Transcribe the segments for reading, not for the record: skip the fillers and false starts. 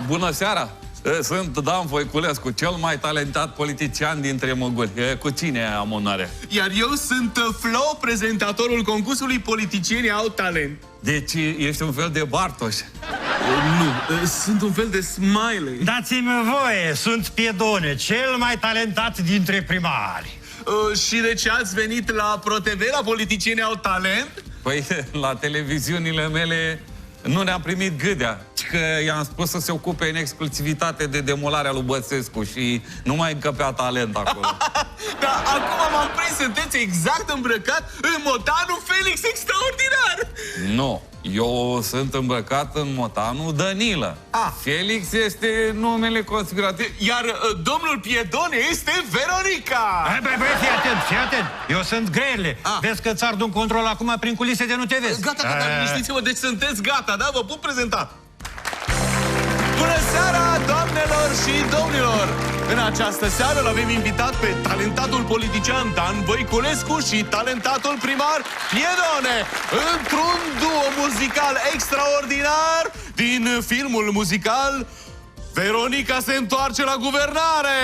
Bună seara! Sunt Dan Voiculescu, cel mai talentat politician dintre moguli. Cu cine am onoarea? Iar eu sunt Flo, prezentatorul concursului Politicienii au talent. Deci ești un fel de Bartoș. Nu, sunt un fel de Smiley. Dați-mi voie, sunt Piedone, cel mai talentat dintre primari. Și de ce ați venit la ProTV, la Politicienii au talent? Păi, la televiziunile mele nu ne-am primit gâdea. Că i-am spus să se ocupe în exclusivitate de demolarea lui Băsescu și nu mai încăpea talent acolo. Dar acum m-am prins, sunteți exact îmbrăcat în motanul Felix Extraordinar. Nu, eu sunt îmbrăcat în motanul Danilă. Felix este numele conspirativ. Iar domnul Piedone este Veronica. Băi, fii atent, eu sunt Grele. Vezi că ți-ard un control acum prin culise de nu te vezi. Gata, liniștiți-vă, deci sunteți gata, da? Vă pot prezenta. Bună seara, doamnelor și domnilor! În această seară l-avem invitat pe talentatul politician Dan Voiculescu și talentatul primar Piedone într-un duo muzical extraordinar din filmul muzical Veronica se întoarce la guvernare!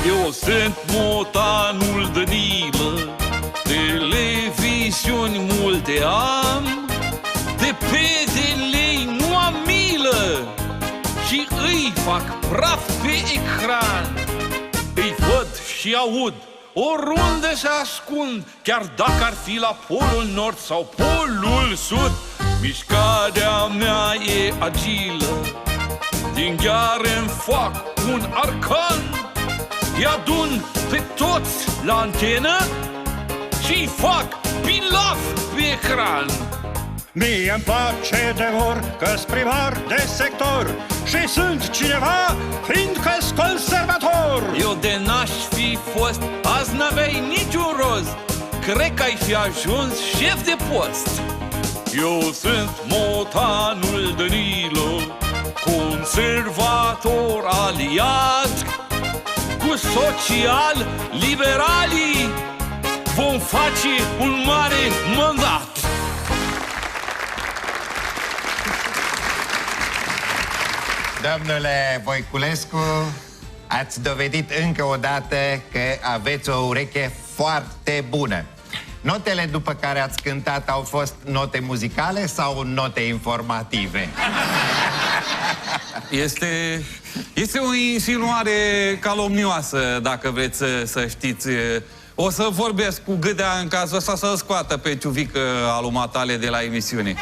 Eu sunt motanul Danilă, televiziuni multe am, de pe de lei nu am milă și îi fac praf pe ecran. Îi văd și aud, oriunde se ascund, chiar dacă ar fi la polul nord sau polul sud. Mișcarea mea e agilă, din gheare îmi fac un arcan. Îi adun pe toți la antenă și fac pilaf pe ecran. Mie-mi place de vor că-s primar de sector și sunt cineva fiindcă-s conservator. Eu de n-aș fi fost, azi n-aveai niciun rost. Cred că ai fi ajuns șef de post. Eu sunt motanul Danilo, conservator aliat cu social-liberalii. Vom face un mare mandat. Domnule Voiculescu, ați dovedit încă o dată că aveți o ureche foarte bună. Notele după care ați cântat au fost note muzicale sau note informative? Este o insinuare calomnioasă, dacă vreți să știți. O să vorbesc cu Gâdea în cazul ăsta să scoată pe ciuvică alumatale de la emisiune.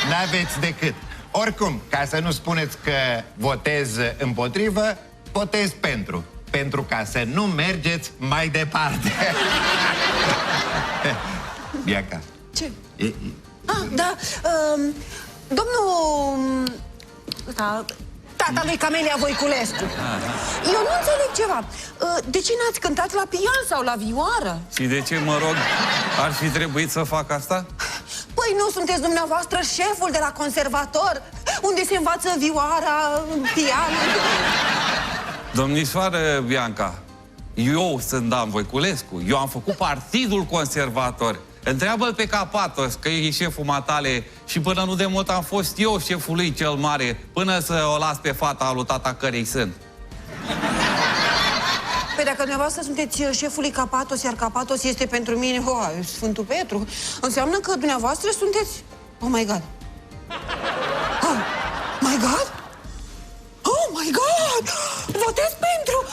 N-aveți decât. Oricum, ca să nu spuneți că votez împotrivă, votez pentru. Pentru ca să nu mergeți mai departe. Bianca. Ce? Da, domnul... Tata lui Camelia Voiculescu. Eu nu înțeleg ceva. De ce n-ați cântat la pian sau la vioară? Și de ce, mă rog, ar fi trebuit să fac asta? Păi nu sunteți dumneavoastră șeful de la conservator, unde se învață vioara, pianul? Domnișoară Bianca, eu sunt Dan Voiculescu. Eu am făcut Partidul Conservator. Întreabă-l pe Capatos, că e șeful matale. Și până nu de mult am fost eu șeful lui cel mare, până să o las pe fata lui tata cărei sunt. Păi dacă dumneavoastră sunteți șeful lui Capatos, iar Capatos este pentru mine Sfântul Petru, înseamnă că dumneavoastră sunteți... Oh my God! Oh my God! Oh my God! Votez pentru!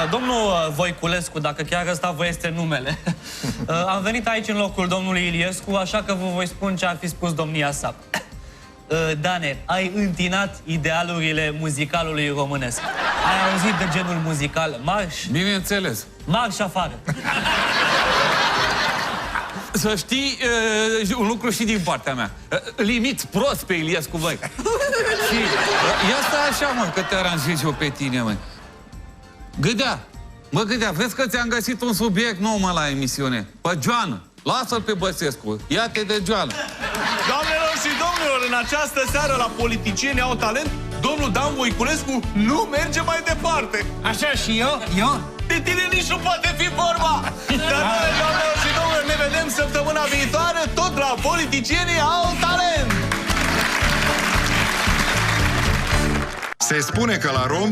Domnul Voiculescu, dacă chiar ăsta vă este numele, am venit aici în locul domnului Iliescu, așa că vă voi spune ce ar fi spus domnia sa. Dane, ai întinat idealurile muzicalului românesc. Ai auzit de genul muzical marș? Bineînțeles. Marș afară. Să știi un lucru și din partea mea. Limit prost pe Iliescu, băi. Și ia stai așa, mă, că te aranjezi eu pe tine, măi. Gâdea, mă, Gâdea, vezi că ți-am găsit un subiect nou, mă, la emisiune. Pe Joană. Lasă-l pe Băsescu. Ia-te de Joană. Doamnelor și domnilor, în această seară la Politicienii au talent, domnul Dan Voiculescu nu merge mai departe. Așa și eu? De tine nici nu poate fi vorba! Dar, doamnelor și domnilor, ne vedem săptămâna viitoare, tot la Politicienii au talent! Se spune că la rom